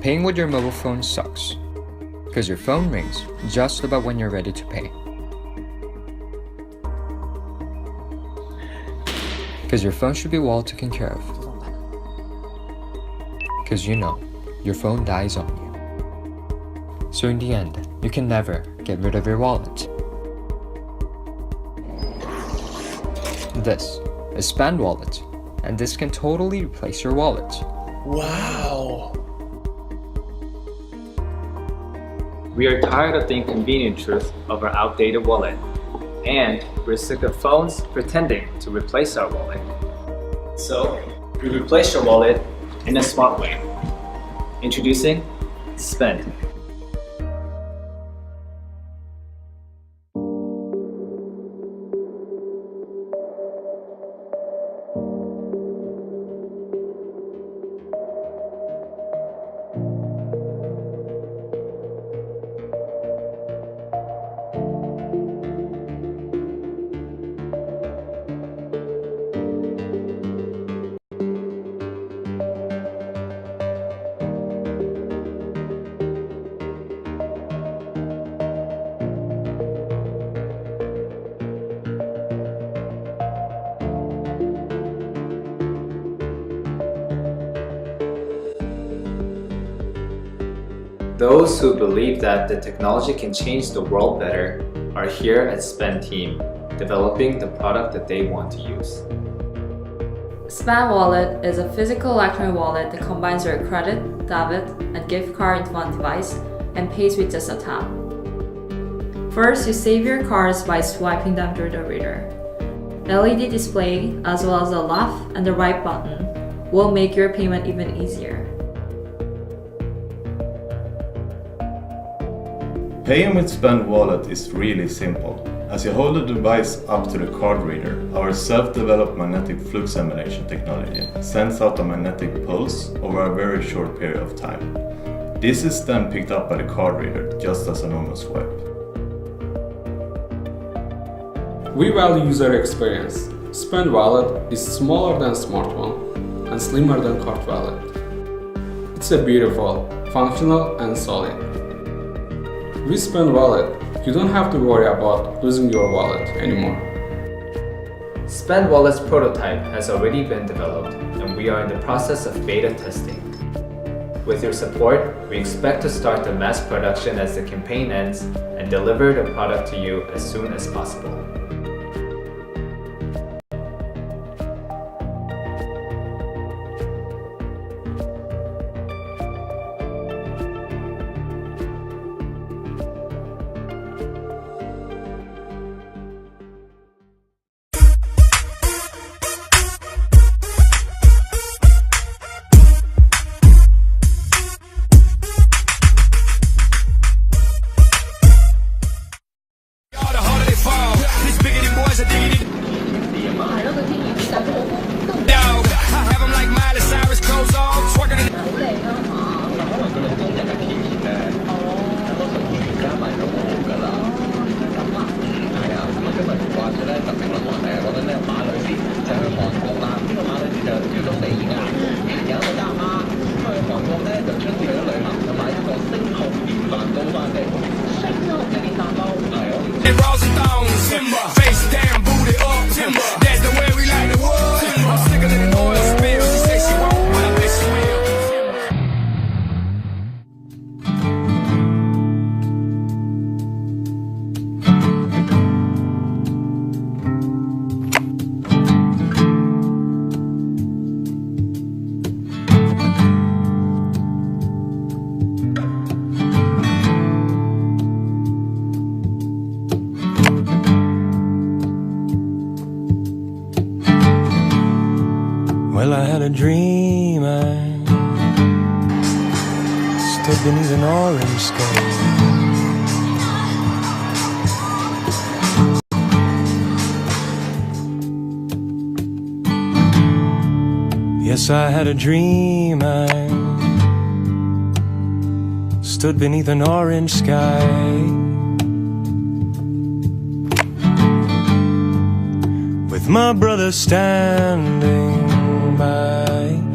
Paying with your mobile phone sucks, because your phone rings just about when you're ready to pay. Because your phone should be well taken care of. Because you know, your phone dies on you. So in the end, you can never get rid of your wallet. This is Spend Wallet, and this can totally replace your wallet. Wow! We are tired of the inconvenient truth of our outdated wallet, and we're sick of phones pretending to replace our wallet. So, we replace your wallet in a smart way. Introducing Spend. Those who believe that the technology can change the world better are here at Spend Team, developing the product that they want to use. Spend Wallet is a physical electronic wallet that combines your credit, debit, and gift card into one device and pays with just a tap. First, you save your cards by swiping them through the reader. The LED display, as well as the left and the right button, will make your payment even easier. Paying with Spend Wallet is really simple. As you hold the device up to the card reader, our self-developed magnetic flux emulation technology sends out a magnetic pulse over a very short period of time. This is then picked up by the card reader, just as a normal swipe. We value user experience. Spend Wallet is smaller than smartphone and slimmer than card wallet. It's a beautiful, functional, and solid. With Spend Wallet, you don't have to worry about losing your wallet anymore. Spend Wallet's prototype has already been developed, and we are in the process of beta testing. With your support, we expect to start the mass production as the campaign ends and deliver the product to you as soon as possible. Well, I had a dream I stood beneath an orange sky. Yes, I had a dream I stood beneath an orange sky, with my brother standing by.